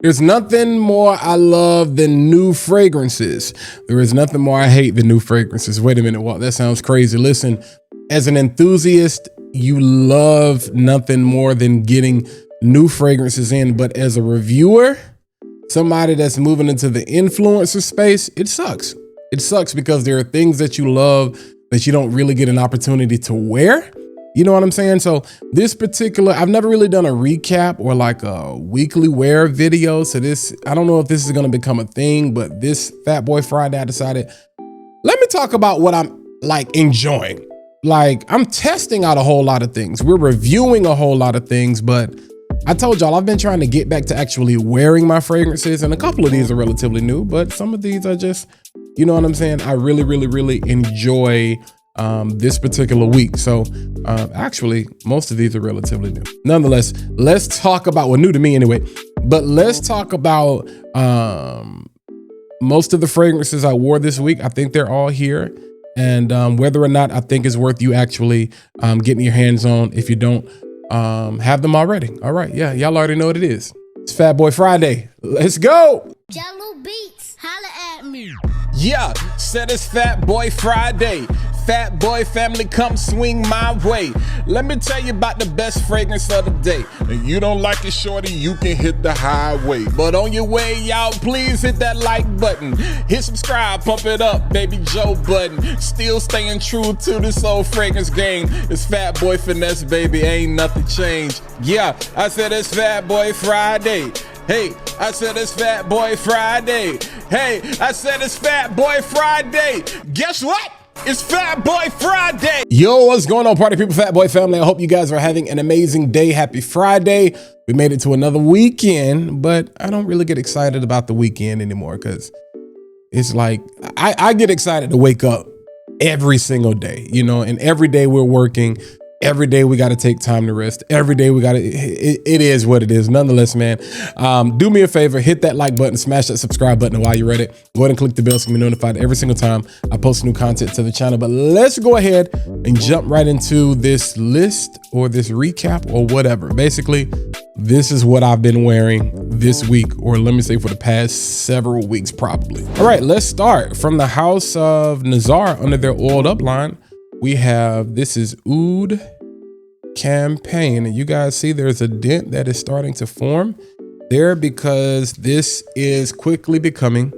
There's nothing more I love than new fragrances. There is nothing more I hate than new fragrances. Wait a minute, Walt, that sounds crazy. Listen, as an enthusiast, you love nothing more than getting new fragrances in. But as a reviewer, somebody that's moving into the influencer space, it sucks. It sucks because there are things that you love that you don't really get an opportunity to wear. You know what I'm saying? So this particular, I've never really done a recap or like a weekly wear video. So this, I don't know if this is going to become a thing, but this Fat Boy Friday, I decided, let me talk about what I'm like enjoying. Like I'm testing out a whole lot of things. We're reviewing a whole lot of things, but I told y'all I've been trying to get back to actually wearing my fragrances, and a couple of these are relatively new, but some of these are just, you know what I'm saying? I really, really, really enjoy this particular week. So actually, most of these are relatively new. Nonetheless, let's talk about, well, new to me anyway, but let's talk about most of the fragrances I wore this week. I think they're all here. And whether or not I think it's worth you actually getting your hands on if you don't have them already. All right, yeah, y'all already know what it is. It's Fat Boy Friday. Let's go. Jello Beats, holla at me. Yeah, said it's Fat Boy Friday. Fat Boy family, come swing my way. Let me tell you about the best fragrance of the day. And you don't like it, shorty, you can hit the highway. But on your way out, please hit that like button. Hit subscribe, pump it up, baby Joe Budden. Still staying true to this old fragrance game. It's Fat Boy Finesse, baby, ain't nothing changed. Yeah, I said it's Fat Boy Friday. Hey, I said it's Fat Boy Friday. Hey, I said it's Fat Boy Friday. Guess what? It's Fat Boy Friday. Yo, what's going on, party people, Fat Boy family? I hope you guys are having an amazing day. Happy Friday. We made it to another weekend, but I don't really get excited about the weekend anymore because it's like, I get excited to wake up every single day, you know, and every day we're working. Every day we got to take time to rest. Every day we got to, it is what it is. Nonetheless, man, do me a favor, hit that like button, smash that subscribe button while you're at it. Go ahead and click the bell so you can be notified every single time I post new content to the channel. But let's go ahead and jump right into this list or this recap or whatever. Basically, this is what I've been wearing this week, or let me say for the past several weeks, probably. All right, let's start from the house of Nazar under their oiled up line. We have, this is Oud Campaign, and you guys see there's a dent that is starting to form there because this is quickly becoming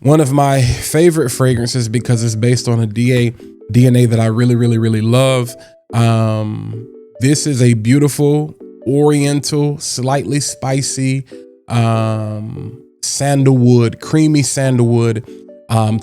one of my favorite fragrances because it's based on a DNA that I really, really, really love. This is a beautiful oriental, slightly spicy sandalwood, creamy sandalwood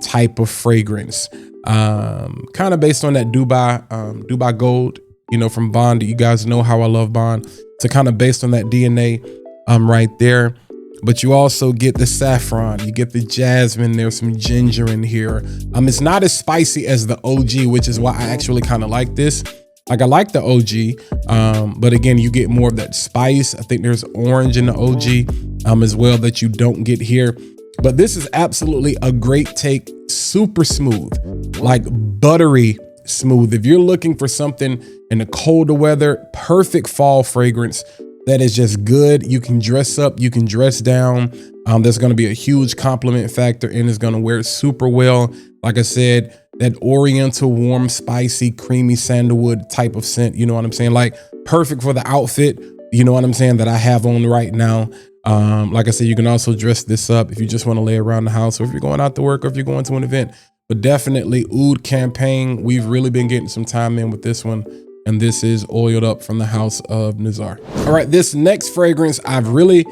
type of fragrance. Kind of based on that Dubai Gold, you know, from Bond. You guys know how I love Bond. So kind of based on that DNA right there. But you also get the saffron, you get the jasmine, there's some ginger in here. It's not as spicy as the OG, which is why I actually kind of like this. Like I like the OG, but again, you get more of that spice. I think there's orange in the OG as well that you don't get here. But this is absolutely a great take, super smooth, like buttery smooth. If you're looking for something in the colder weather, perfect fall fragrance that is just good. You can dress up, you can dress down. There's gonna be a huge compliment factor and it's gonna wear it super well. Like I said, that oriental, warm, spicy, creamy sandalwood type of scent, you know what I'm saying? Like perfect for the outfit, you know what I'm saying, that I have on right now. Like I said, you can also dress this up if you just want to lay around the house or if you're going out to work or if you're going to an event. But definitely Oud Campaign, we've really been getting some time in with this one. And this is oiled up from the house of Nazar. All right, this next fragrance I've really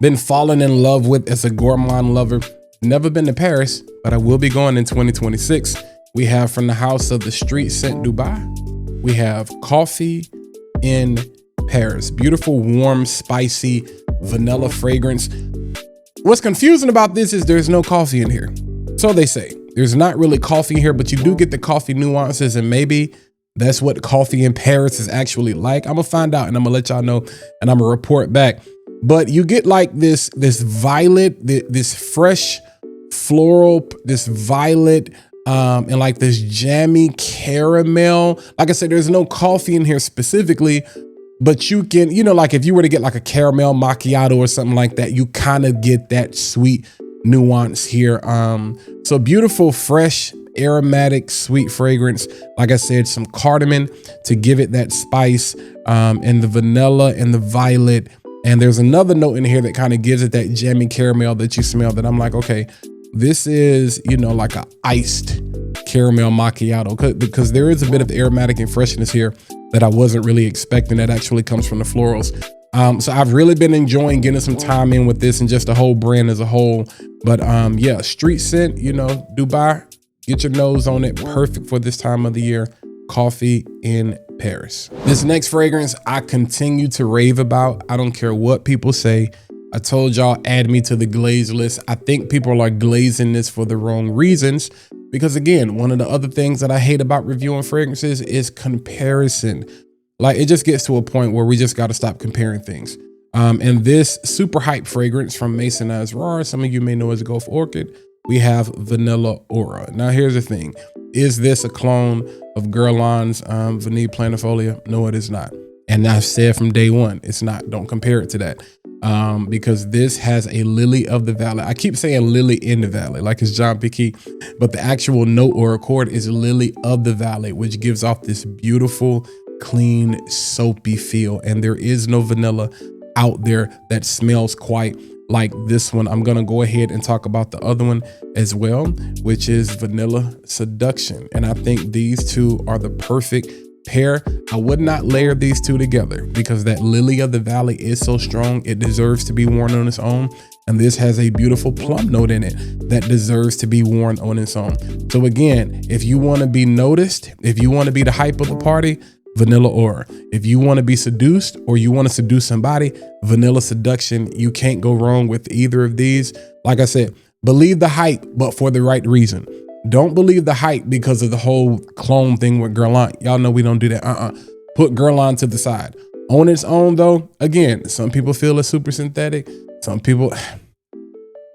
been falling in love with as a gourmand lover. Never been to Paris, but I will be going in 2026. We have from the house of the Street Scent Dubai. We have Coffee in Paris. Beautiful, warm, spicy, vanilla fragrance. What's confusing about this is there's no coffee in here. So they say there's not really coffee in here, but you do get the coffee nuances, and maybe that's what Coffee in Paris is actually like. I'm gonna find out and I'm gonna let y'all know and I'm gonna report back. But you get like this violet, this fresh floral, this violet, and like this jammy caramel. Like I said, there's no coffee in here specifically, but you can, you know, like if you were to get like a caramel macchiato or something like that, you kind of get that sweet nuance here. So beautiful, fresh, aromatic, sweet fragrance. Like I said, some cardamom to give it that spice, and the vanilla and the violet. And there's another note in here that kind of gives it that jammy caramel that you smell that I'm like, okay, this is, you know, like a iced caramel macchiato, because there is a bit of aromatic and freshness here that I wasn't really expecting that actually comes from the florals. So I've really been enjoying getting some time in with this and just the whole brand as a whole. But yeah, street scent, you know, Dubai, get your nose on it. Perfect for this time of the year. Coffee in Paris. This next fragrance I continue to rave about. I don't care what people say. I told y'all, add me to the glaze list. I think people are glazing this for the wrong reasons, because again, one of the other things that I hate about reviewing fragrances is comparison. Like, it just gets to a point where we just got to stop comparing things. And this super hype fragrance from Maison Azrar, some of you may know as Gulf Orchid, we have Vanilla Aura. Now here's the thing. Is this a clone of Guerlain's Vanille Planifolia? No, it is not. And I've said from day one, it's not. Don't compare it to that. Because this has a lily of the valley. I keep saying lily in the valley, like it's John Piquet, but the actual note or accord is lily of the valley, which gives off this beautiful, clean, soapy feel. And there is no vanilla out there that smells quite like this one. I'm gonna go ahead and talk about the other one as well, which is Vanilla Seduction. And I think these two are the perfect pair. I would not layer these two together because that lily of the valley is so strong. It deserves to be worn on its own. And this has a beautiful plum note in it that deserves to be worn on its own. So again, if you want to be noticed, if you want to be the hype of the party, Vanilla Aura. If you want to be seduced or you want to seduce somebody, Vanilla Seduction. You can't go wrong with either of these. Like I said, believe the hype, but for the right reason. Don't believe the hype because of the whole clone thing with Guerlain. Y'all know we don't do that. Put Guerlain to the side. On its own though, again, some people feel it's super synthetic. Some people,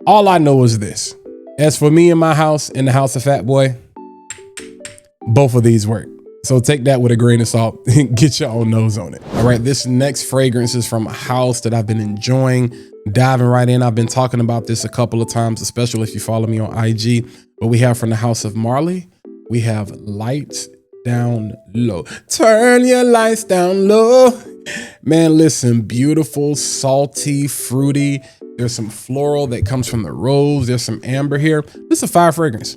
all I know is this. As for me in my house, in the house of Fat Boy, both of these work. So take that with a grain of salt and get your own nose on it. All right, this next fragrance is from a house that I've been enjoying, diving right in. I've been talking about this a couple of times, especially if you follow me on IG. But we have from the house of Marley, we have Lights Down Low. Turn your lights down low. Man, listen, beautiful, salty, fruity. There's some floral that comes from the rose. There's some amber here. This is a fire fragrance.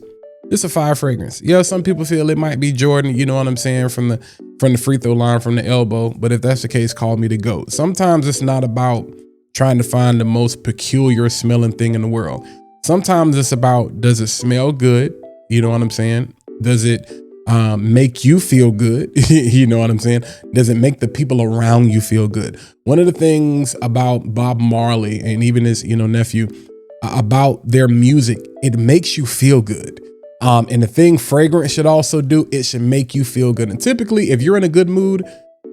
It's a fire fragrance. Yeah, some people feel it might be Jordan, you know what I'm saying, from the free throw line, from the elbow. But if that's the case, call me the GOAT. Sometimes it's not about trying to find the most peculiar smelling thing in the world. Sometimes it's about, does it smell good? You know what I'm saying? Does it make you feel good? You know what I'm saying? Does it make the people around you feel good? One of the things about Bob Marley and even his, nephew, about their music, it makes you feel good. And the thing fragrance should also do, it should make you feel good. And typically, if you're in a good mood,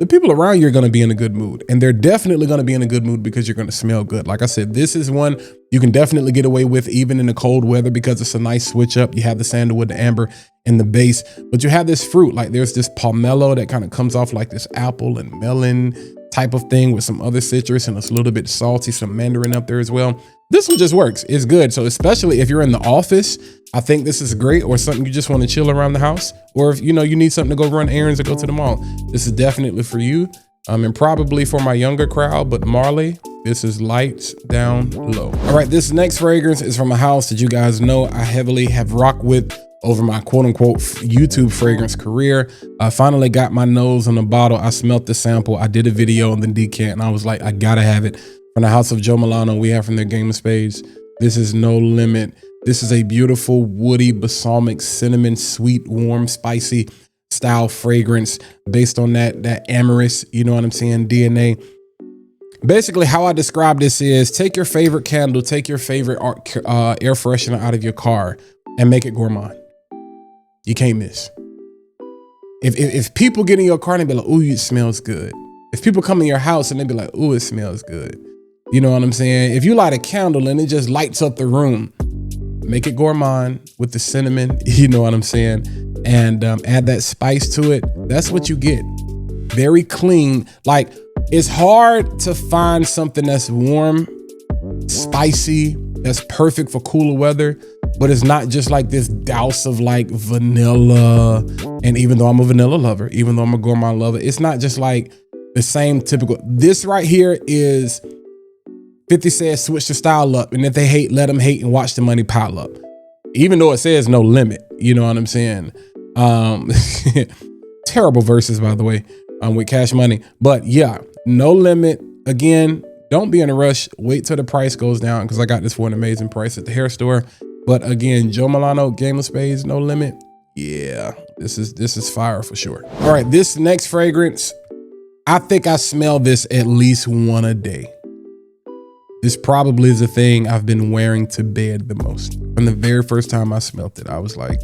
the people around you are going to be in a good mood. And they're definitely going to be in a good mood because you're going to smell good. Like I said, this is one you can definitely get away with even in the cold weather because it's a nice switch up. You have the sandalwood, the amber, and the base, but you have this fruit. Like there's this pomelo that kind of comes off like this apple and melon type of thing with some other citrus, and it's a little bit salty, some mandarin up there as well. This one just works. It's good. So especially if you're in the office, I think this is great, or something you just want to chill around the house, or if you need something to go run errands or go to the mall. This is definitely for you, and probably for my younger crowd. But Marley, this is Lights Down Low. All right, this next fragrance is from a house that you guys know I heavily have rocked with over my quote unquote YouTube fragrance career. I finally got my nose on the bottle. I smelt the sample. I did a video on the decant, and I was like, I gotta have it. From the house of Joe Milano, we have from their Game of Spades. This is No Limit. This is a beautiful, woody, balsamic, cinnamon, sweet, warm, spicy style fragrance based on that amorous, you know what I'm saying, DNA. Basically, how I describe this is take your favorite candle, take your favorite air freshener out of your car and make it gourmand. You can't miss. If people get in your car and be like, ooh, it smells good. If people come in your house and they be like, ooh, it smells good. You know what I'm saying? If you light a candle and it just lights up the room, make it gourmand with the cinnamon, you know what I'm saying? And add that spice to it. That's what you get. Very clean. Like It's hard to find something that's warm, spicy, that's perfect for cooler weather, but it's not just like this douse of like vanilla. And even though I'm a vanilla lover, even though I'm a gourmand lover, it's not just like the same typical. This right here is 50 says switch the style up, and if they hate, let them hate and watch the money pile up. Even though it says no limit, you know what I'm saying? Terrible verses, by the way, with Cash Money. But yeah, no limit. Again, don't be in a rush. Wait till the price goes down, because I got this for an amazing price at the hair store. But again, Joe Milano, Game of Spades, no limit. Yeah, this is fire for sure. All right, this next fragrance, I think I smell this at least one a day. This probably is the thing I've been wearing to bed the most. From the very first time I smelled it, I was like,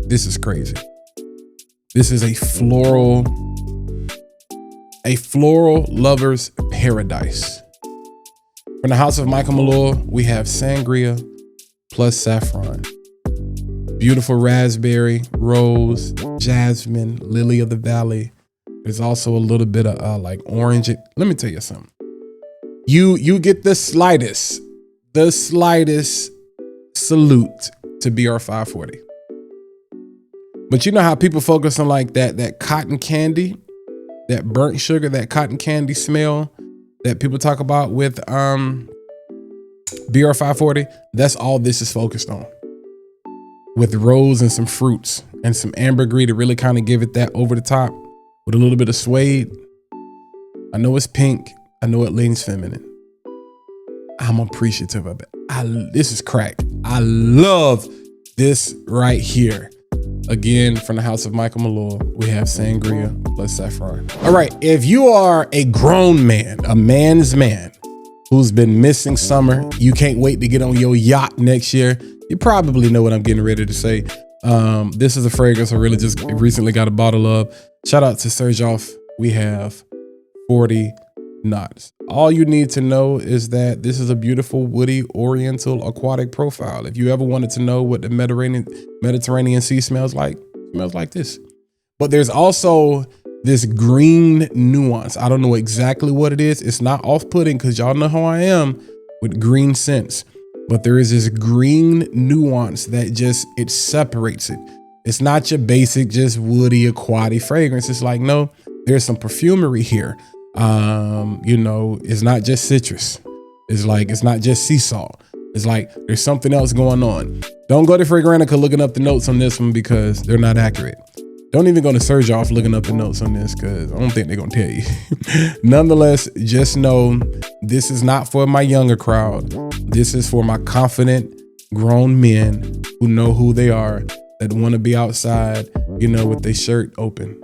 this is crazy. This is a floral lover's paradise. From the house of Michael Malloy, we have Sangria plus Saffron. Beautiful raspberry, rose, jasmine, lily of the valley. There's also a little bit of like orange. Let me tell you something. You get the slightest salute to BR 540. But you know how people focus on like that cotton candy, that burnt sugar, that cotton candy smell that people talk about with BR 540. That's all this is focused on. With rose and some fruits and some ambergris to really kind of give it that over the top with a little bit of suede. I know it's pink. I know it leans feminine. I'm appreciative of it. This is crack. I love this right here. Again, from the house of Michael Malloy, we have Sangria plus Saffron. All right, if you are a grown man, a man's man, who's been missing summer, you can't wait to get on your yacht next year, you probably know what I'm getting ready to say. This is a fragrance I really just recently got a bottle of. Shout out to Serjoff. We have 40 knots. All you need to know is that this is a beautiful woody oriental aquatic profile. If you ever wanted to know what the Mediterranean Sea smells like this. But there's also this green nuance. I don't know exactly what it is. It's not off-putting because y'all know how I am with green scents. But there is this green nuance that it separates it. It's not your basic, just woody aquatic fragrance. It's like, no, there's some perfumery here. It's not just citrus. It's not just sea salt. It's like there's something else going on. Don't go to Fragrantica looking up the notes on this one because they're not accurate. Don't even go to Serjoff looking up the notes on this because I don't think they're gonna tell you. Nonetheless, just know this is not for my younger crowd. This is for my confident grown men who know who they are, that want to be outside, with their shirt open.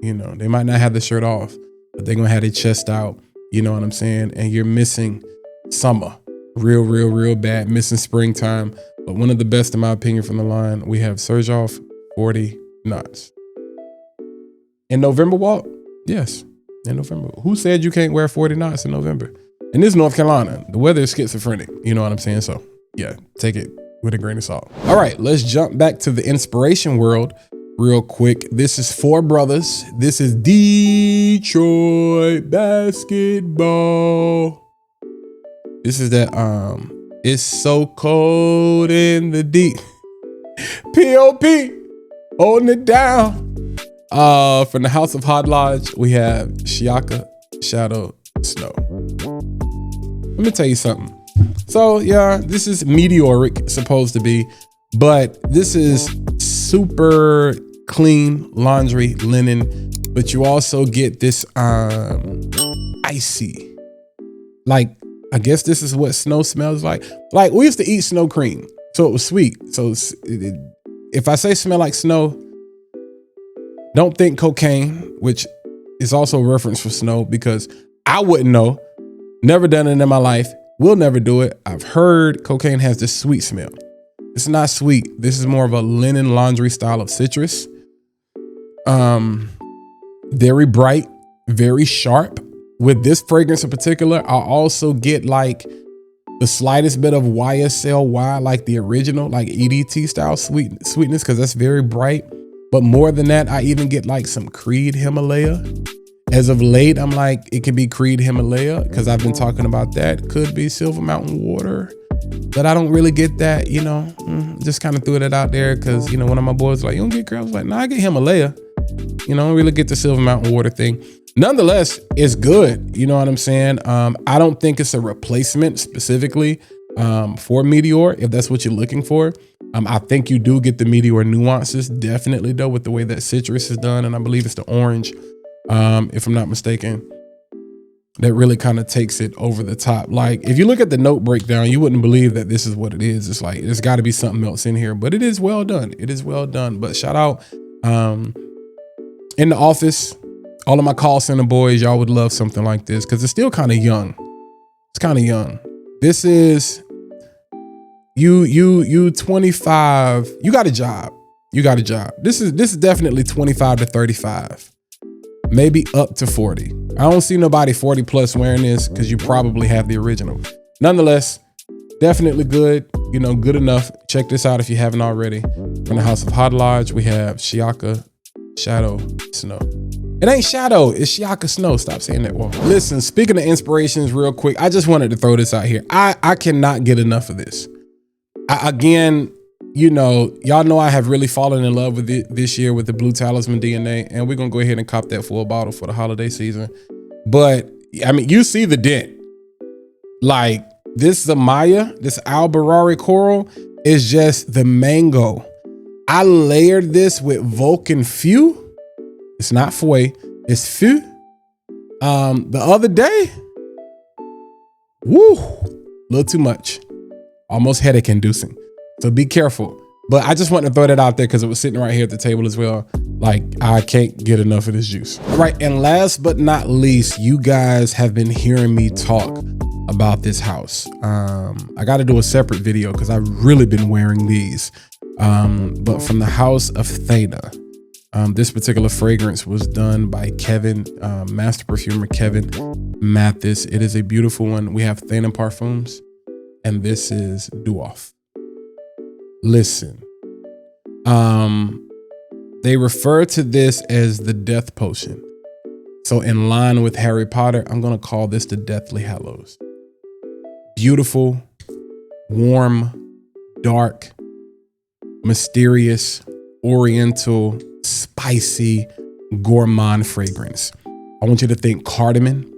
They might not have the shirt off, but they're gonna have their chest out, you know what I'm saying? And you're missing summer, real bad, missing springtime. But one of the best, in my opinion, from the line, we have Serjoff 40 knots. In November, Walt? Yes, in November. Who said you can't wear 40 knots in November? And this is North Carolina. The weather is schizophrenic, you know what I'm saying? So yeah, take it with a grain of salt. All right, let's jump back to the inspiration world real quick. This is Four Brothers. This is Detroit basketball. This is that, it's so cold in the deep. P.O.P. holding it down. From the House of Hot Lodge, we have Shiaka Shadow Snow. Let me tell you something. So yeah, this is meteoric, supposed to be, but this is super clean laundry linen, but you also get this icy, like, I guess this is what snow smells like. Like, we used to eat snow cream, so it was sweet. So if I say smell like snow, don't think cocaine, which is also a reference for snow, because I wouldn't know. Never done it in my life. Will never do it. I've heard cocaine has this sweet smell. It's not sweet. This is more of a linen laundry style of citrus. Very bright, very sharp. With this fragrance in particular, I also get like the slightest bit of YSLY, like the original, like EDT style sweetness, because that's very bright. But more than that, I even get like some Creed Himalaya. As of late, I'm like, it could be Creed Himalaya, because I've been talking about that. Could be Silver Mountain Water, but I don't really get that, you know. Just kind of threw that out there because, you know, one of my boys was like, you don't get Creed? I was like, nah, I get Himalaya. You know, I don't really get the Silver Mountain Water thing. Nonetheless, it's good. You know what I'm saying? I don't think it's a replacement specifically for Meteor, if that's what you're looking for. I think you do get the Meteor nuances, definitely though, with the way that citrus is done. And I believe it's the orange, if I'm not mistaken, that really kind of takes it over the top. Like if you look at the note breakdown, you wouldn't believe that this is what it is. It's like, there's gotta be something else in here, but it is well done. It is well done. But shout out In the Office, all of my call center boys, y'all would love something like this because it's still kind of young. It's kind of young. This is you 25, you got a job. You got a job. This is definitely 25 to 35, maybe up to 40. I don't see nobody 40 plus wearing this because you probably have the original. Nonetheless, definitely good, you know, good enough. Check this out if you haven't already. From the House of Hodlodge, we have Shiaka Shadow Snow. It ain't Shadow, it's Shiaka Snow. Stop saying that. Well, listen, speaking of inspirations real quick, I just wanted to throw this out here. I cannot get enough of this. Again, you know, y'all know I have really fallen in love with it this year with the Blue Talisman DNA, and we're gonna go ahead and cop that full bottle for the holiday season. But I mean, you see the dent. Like this Zamaya, this Albarari coral is just the mango. I layered this with Vulcan Few. It's not Fue, it's Few. The other day, woo, a little too much. Almost headache inducing. So be careful. But I just wanted to throw that out there because it was sitting right here at the table as well. Like, I can't get enough of this juice. All right, and last but not least, you guys have been hearing me talk about this house. I got to do a separate video because I've really been wearing these. But from the House of Thana, this particular fragrance was done by Kevin, master perfumer Kevin Mathis. It is a beautiful one. We have Thana Parfums, and this is Duof. Listen, they refer to this as the death potion. So in line with Harry Potter, I'm going to call this the Deathly Hallows. Beautiful, warm, dark, mysterious, oriental, spicy, gourmand fragrance. I want you to think cardamom.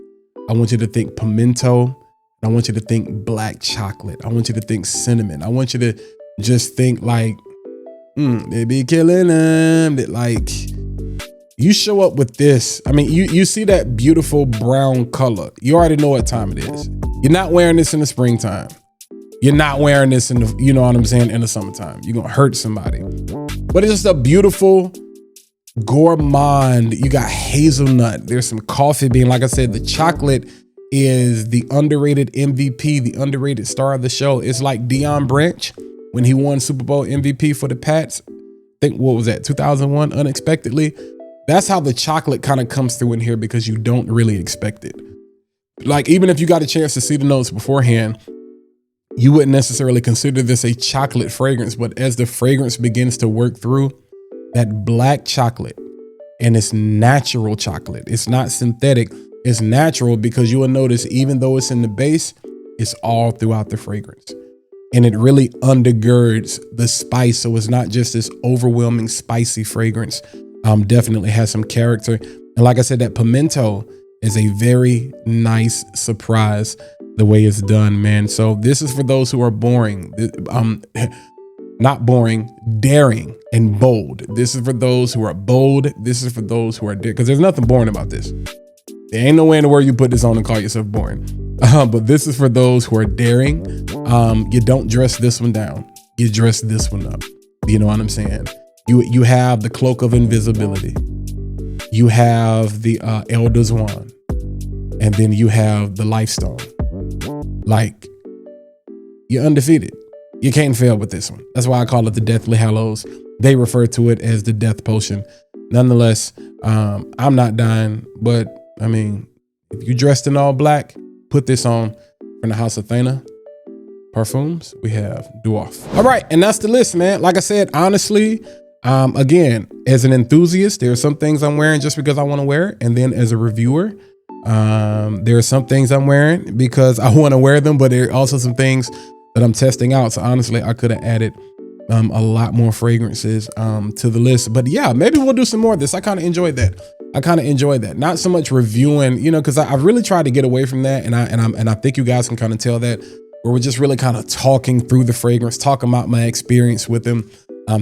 I want you to think pimento. I want you to think black chocolate. I want you to think cinnamon. I want you to just think like, they be killing them. That like, you show up with this. I mean, you see that beautiful brown color. You already know what time it is. You're not wearing this in the springtime. You're not wearing this in the, you know what I'm saying, in the summertime. You're gonna hurt somebody. But it's just a beautiful gourmand. You got hazelnut. There's some coffee bean. Like I said, the chocolate is the underrated MVP, the underrated star of the show. It's like Deion Branch when he won Super Bowl MVP for the Pats. I think, what was that, 2001, unexpectedly? That's how the chocolate kind of comes through in here because you don't really expect it. Like, even if you got a chance to see the notes beforehand, you wouldn't necessarily consider this a chocolate fragrance, but as the fragrance begins to work through that black chocolate, and it's natural chocolate, it's not synthetic, it's natural, because you will notice even though it's in the base, it's all throughout the fragrance. And it really undergirds the spice. So it's not just this overwhelming spicy fragrance. Definitely has some character. And like I said, that pimento is a very nice surprise the way it's done, man. So this is for those who are boring, not boring, daring and bold. This is for those who are bold. This is for those who are daring, because there's nothing boring about this. There ain't no way in the world you put this on and call yourself boring. But this is for those who are daring. You don't dress this one down. You dress this one up. You know what I'm saying? You have the cloak of invisibility. You have the Elder's Wand. And then you have the Life Stone. Like, you're undefeated. You can't fail with this one. That's why I call it the Deathly Hallows. They refer to it as the Death Potion. Nonetheless, I'm not dying, but I mean, if you dressed in all black, put this on. From the House of Thana Parfums, we have Duof. All right, and that's the list, man. Like I said, honestly, Again, as an enthusiast, there are some things I'm wearing just because I want to wear it. And then as a reviewer, there are some things I'm wearing because I want to wear them, but there are also some things that I'm testing out. So honestly, I could have added a lot more fragrances to the list. But yeah, maybe we'll do some more of this. I kind of enjoyed that. Not so much reviewing, you know, because I've really tried to get away from that. And I think you guys can kind of tell that, where we're just really kind of talking through the fragrance, talking about my experience with them.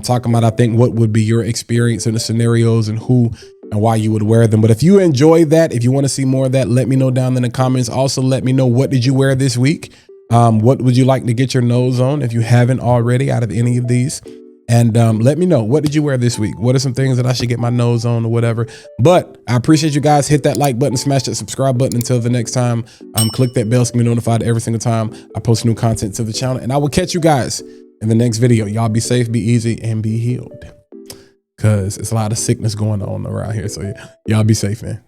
Talking about, I think, what would be your experience in the scenarios and who and why you would wear them. But if you enjoy that, if you want to see more of that, let me know down in the comments. Also, let me know, what did you wear this week? What would you like to get your nose on if you haven't already out of any of these? And let me know, what did you wear this week? What are some things that I should get my nose on or whatever? But I appreciate you guys. Hit that like button, smash that subscribe button. Until the next time, click that bell so you can be notified every single time I post new content to the channel. And I will catch you guys in the next video. Y'all be safe, be easy, and be healed, because it's a lot of sickness going on around here. So y'all be safe, man.